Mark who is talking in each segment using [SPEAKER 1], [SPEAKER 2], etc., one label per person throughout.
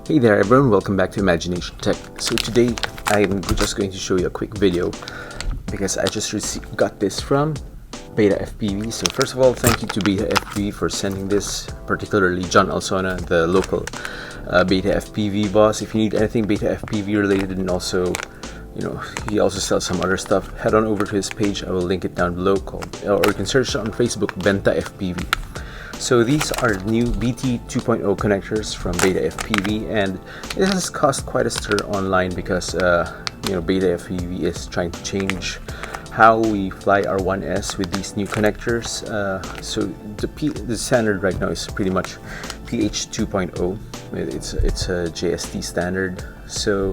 [SPEAKER 1] Hey there everyone, welcome back to Imagination Tech. So today I'm just going to show you a quick video because I just got this from Beta FPV. So first of all, thank you to Beta FPV for sending this, particularly John Alsona, the local Beta FPV boss. If you need anything Beta FPV related, and also, he also sells some other stuff, head on over to his page. I will link it down below, or you can search it on Facebook, Benta FPV. So these are new BT2.0 connectors from Beta FPV, and it has caused quite a stir online because Beta FPV is trying to change how we fly our 1S with these new connectors. So the standard right now is pretty much PH2.0. It's a JST standard. So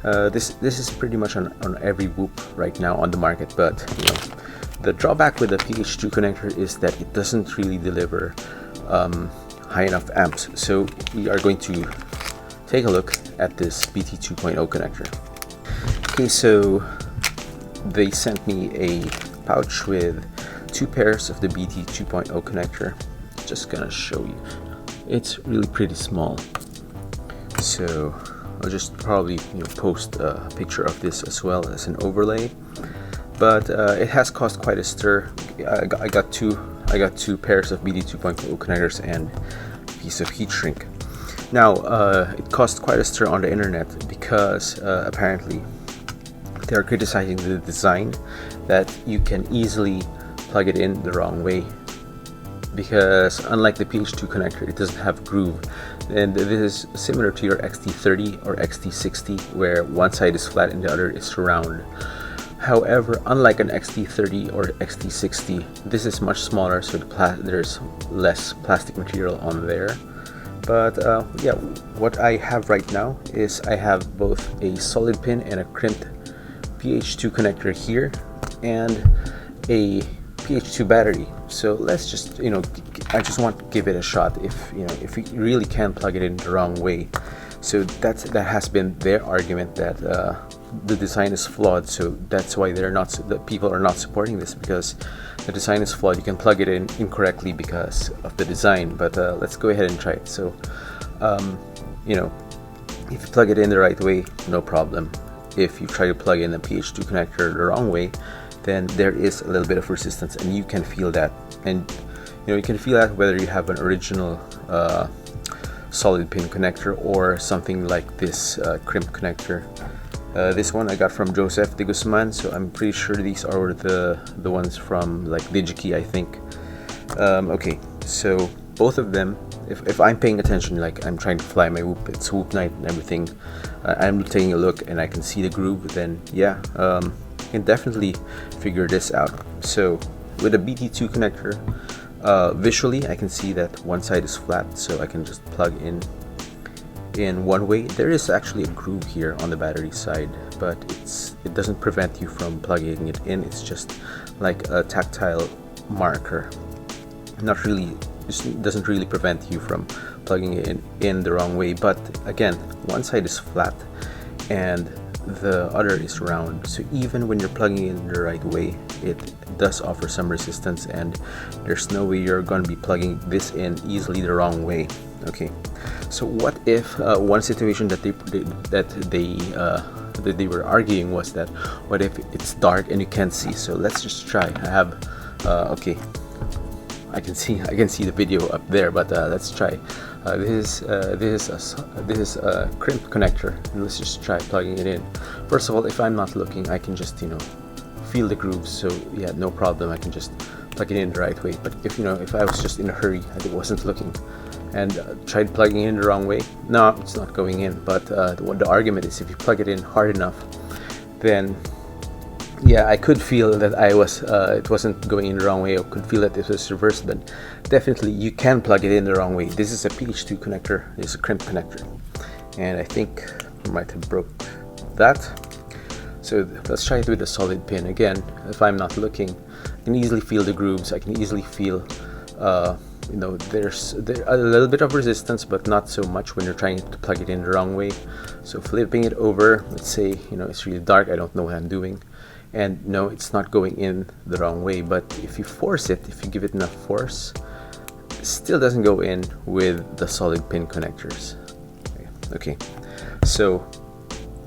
[SPEAKER 1] this is pretty much on every Whoop right now on the market, but the drawback with the PH2 connector is that it doesn't really deliver high enough amps. So we are going to take a look at this BT2.0 connector. Okay, so they sent me a pouch with 2 pairs of the BT2.0 connector. Just gonna show you. It's really pretty small. So I'll just probably post a picture of this as well as an overlay. But it has caused quite a stir. I got two pairs of BT2.0 connectors and a piece of heat shrink. Now it caused quite a stir on the internet because apparently they are criticizing the design, that you can easily plug it in the wrong way, because unlike the PH2 connector, it doesn't have groove, and this is similar to your XT30 or XT60 where one side is flat and the other is round. However, unlike an XT30 or XT60, this is much smaller, so there's less plastic material on there. But yeah, what I have right now is I have both a solid pin and a crimped PH2 connector here, and a PH2 battery. So let's just, I just want to give it a shot if we really can plug it in the wrong way. So that has been their argument, that the design is flawed. So that's why the people are not supporting this, because the design is flawed. You can plug it in incorrectly because of the design. But let's go ahead and try it. So if you plug it in the right way, no problem. If you try to plug in a PH2 connector the wrong way, then there is a little bit of resistance, and you can feel that. And you can feel that whether you have an original solid pin connector or something like this crimp connector. This one I got from Joseph de Guzman, so I'm pretty sure these are the ones from like DigiKey, I think. Okay, so both of them, if I'm paying attention, like I'm trying to fly my Whoop, it's Whoop night and everything, I'm taking a look and I can see the groove, then yeah, I can definitely figure this out. So with a BT2 connector, visually I can see that one side is flat, so I can just plug in one way. There is actually a groove here on the battery side, but it doesn't prevent you from plugging it in. It's just like a tactile marker. It doesn't really prevent you from plugging it in the wrong way. But again, one side is flat and the other is round, so even when you're plugging it in the right way, it does offer some resistance, and there's no way you're going to be plugging this in easily the wrong way. Okay, so what if one situation that they were arguing was that, what if it's dark and you can't see? So let's just try. I have okay, I can see the video up there, but let's try. This is a crimp connector, and let's just try plugging it in. First of all, if I'm not looking, I can just feel the grooves. So yeah, no problem. I can just plug it in the right way. But if I was just in a hurry, I wasn't looking, and tried plugging it in the wrong way, no, it's not going in. But the argument is, if you plug it in hard enough, then yeah, I could feel that it wasn't going in the wrong way. I could feel that it was reversed, but definitely you can plug it in the wrong way. This is a PH2 connector. This is a crimp connector, and I think I might have broke that. So let's try it with a solid pin. Again, if I'm not looking, I can easily feel the grooves. I can easily feel there's a little bit of resistance, but not so much when you're trying to plug it in the wrong way. So flipping it over, let's say it's really dark, I don't know what I'm doing, and no, it's not going in the wrong way. But if you force it, if you give it enough force, it still doesn't go in with the solid pin connectors. Okay. Okay, so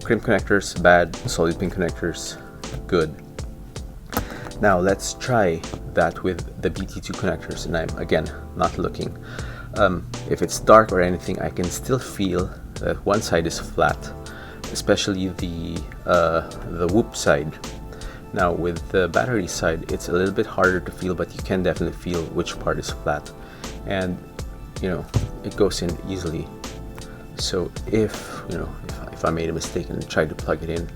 [SPEAKER 1] crimp connectors bad, solid pin connectors good. Now let's try that with the BT2 connectors, and I'm again not looking. If it's dark or anything, I can still feel that one side is flat, especially the whoop side. Now with the battery side, it's a little bit harder to feel, but you can definitely feel which part is flat, and you know, it goes in easily. So if if I made a mistake and tried to plug it in,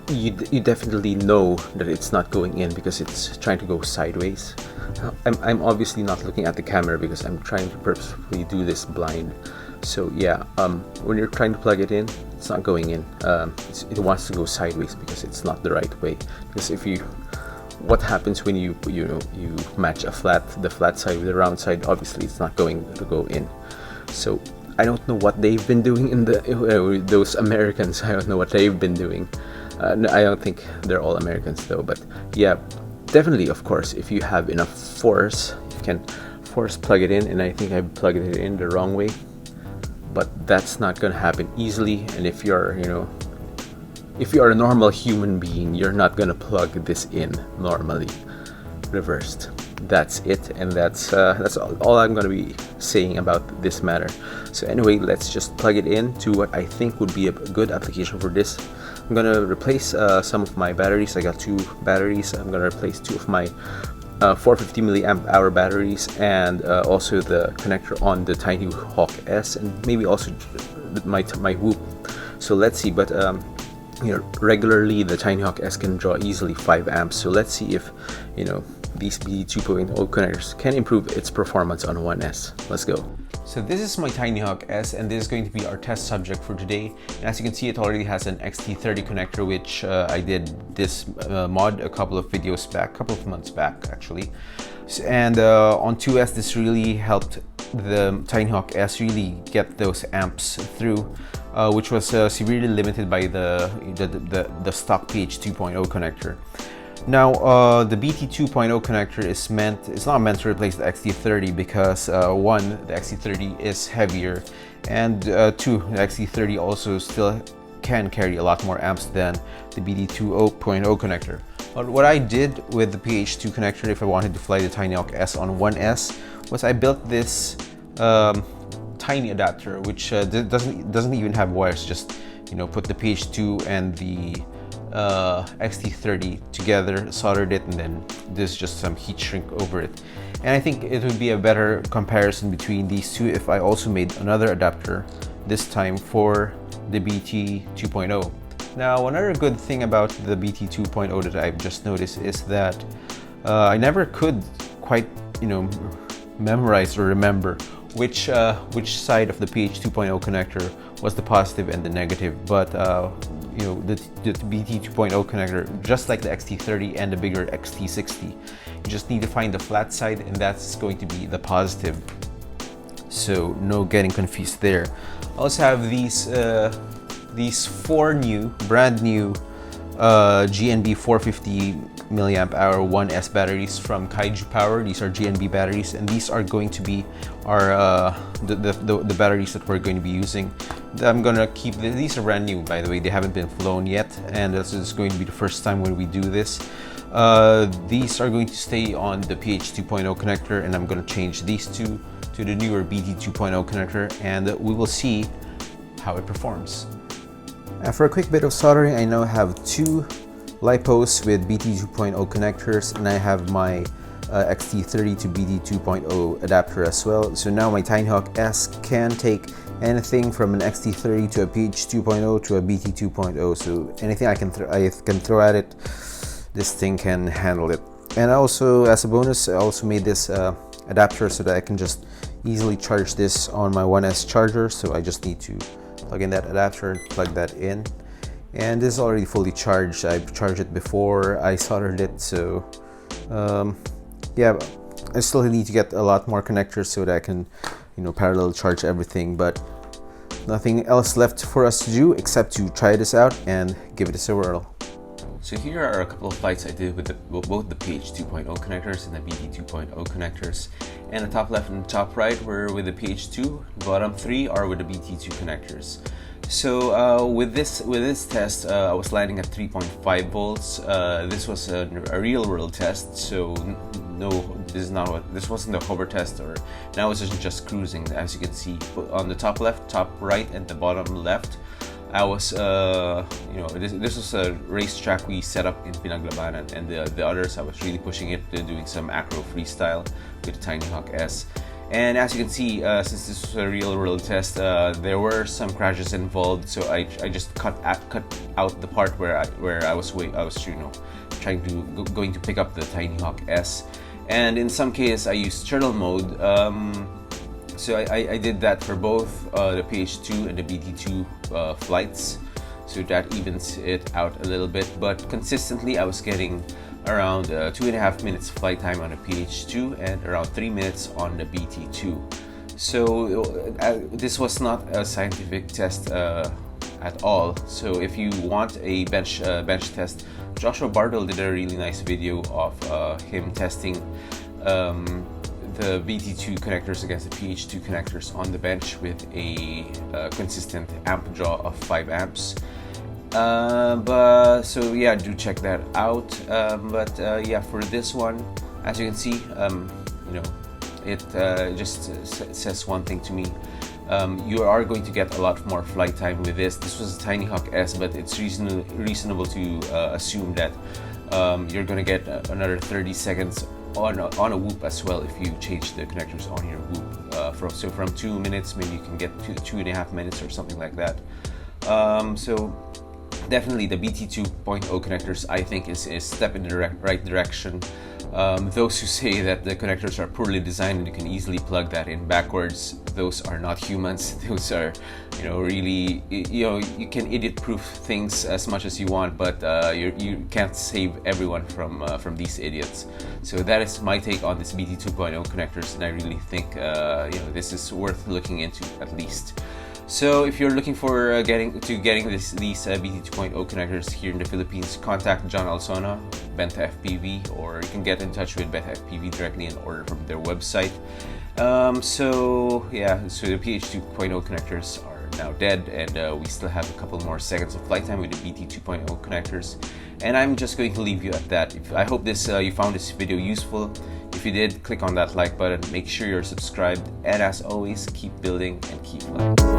[SPEAKER 1] you definitely know that it's not going in because it's trying to go sideways. I'm obviously not looking at the camera because I'm trying to purposefully do this blind. So yeah, when you're trying to plug it in, it's not going in. It wants to go sideways because it's not the right way. Because what happens when you match the flat side with the round side? Obviously, it's not going to go in. So I don't know what they've been doing in those Americans. I don't know what they've been doing. No, I don't think they're all Americans though. But yeah, definitely, of course, if you have enough force, you can force plug it in. And I think I plugged it in the wrong way. But that's not going to happen easily. And if you're a normal human being, you're not going to plug this in normally, reversed. That's it, and that's all I'm going to be saying about this matter. So anyway, let's just plug it in to what I think would be a good application for this. I'm going to replace some of my batteries. I got 2 batteries. I'm going to replace 2 of my 450 milliamp hour batteries, and also the connector on the Tinyhawk S, and maybe also my whoop. So let's see. But regularly the Tinyhawk S can draw easily 5 amps. So let's see if these BT2.0 connectors can improve its performance on 1S. Let's go. So this is my Tinyhawk S, and this is going to be our test subject for today. And as you can see, it already has an XT30 connector, which I did this mod a couple of months back actually. And on 2S, this really helped the Tinyhawk S really get those amps through, which was severely limited by the stock PH2.0 connector. Now the BT2.0 connector is not meant to replace the XT30 because 1, the XT30 is heavier, and 2, the XT30 also still can carry a lot more amps than the BT2.0 connector. But what I did with the PH2 connector, if I wanted to fly the Tinyhawk S on 1S, was I built this tiny adapter, which doesn't even have wires. Just put the PH2 and the XT30 together, soldered it, and then there's just some heat shrink over it. And I think it would be a better comparison between these two if I also made another adapter, this time for the BT2.0. Now, another good thing about the BT2.0 that I've just noticed is that I never could quite memorize or remember which side of the PH2.0 connector was the positive and the negative. But the BT2.0 connector, just like the XT30 and the bigger XT60, you just need to find the flat side, and that's going to be the positive. So no getting confused there. I also have these 4 brand new GNB 450 milliamp hour 1S batteries from Kaiju Power. These are GNB batteries, and these are going to be our the batteries that we're going to be using. I'm gonna keep these are brand new, by the way. They haven't been flown yet, and this is going to be the first time when we do this. These are going to stay on the PH2.0 connector, and I'm going to change these two to the newer BT2.0 connector, and we will see how it performs. For a quick bit of soldering, I now have 2 LiPos with BT2.0 connectors, and I have my XT30 to BT2.0 adapter as well. So now my Tinyhawk S can take anything from an XT30 to a PH2.0 to a BT2.0. So anything I can throw at it, this thing can handle it. And also, as a bonus, I also made this adapter so that I can just easily charge this on my 1S charger. So I just need to plug in that adapter, plug that in, and this is already fully charged. I've charged it before I soldered it, so yeah, I still need to get a lot more connectors so that I can parallel charge everything, but nothing else left for us to do except to try this out and give it a whirl. So here are a couple of flights I did with both the PH2.0 connectors and the BT2.0 connectors. And the top left and the top right were with the PH2, the bottom three are with the BT2 connectors. So with this test, I was landing at 3.5 volts. This was a real world test, so no, this wasn't a hover test, or now it's just cruising. As you can see on the top left, top right, and the bottom left, I was, this was a racetrack we set up in Pinaglabanan, and the others I was really pushing it, doing some acro freestyle with the Tinyhawk S. And as you can see, since this was a real world test, there were some crashes involved, so I just cut out the part where I was trying to going to pick up the Tinyhawk S, and in some cases I used turtle mode. So I did that for both the PH2 and the BT2 flights, so that evens it out a little bit. But consistently, I was getting around 2.5 minutes flight time on the PH2 and around 3 minutes on the BT2. So this was not a scientific test at all. So if you want a bench test, Joshua Bardell did a really nice video of him testing the BT2 connectors against the PH2 connectors on the bench with a consistent amp draw of 5 amps. So yeah, do check that out. Yeah, for this one, as you can see, it just says one thing to me. You are going to get a lot more flight time with this. This was a Tinyhawk S, but it's reasonable to assume that you're going to get another 30 seconds on a whoop as well if you change the connectors on your whoop. So from 2 minutes, maybe you can get to 2.5 minutes or something like that. So definitely the BT2.0 connectors, I think, is a step in the right direction. Those who say that the connectors are poorly designed and you can easily plug that in backwards, those are not humans. Those are, really, you can idiot-proof things as much as you want, but you can't save everyone from these idiots. So that is my take on this BT2.0 connectors, and I really think this is worth looking into at least. So if you're looking for getting these BT2.0 connectors here in the Philippines, contact John Alsona, Benta FPV, or you can get in touch with Benta FPV directly and order from their website. So the PH2.0 connectors are now dead, and we still have a couple more seconds of flight time with the BT2.0 connectors. And I'm just going to leave you at that. I hope you found this video useful. If you did, click on that like button, make sure you're subscribed, and as always, keep building and keep flying.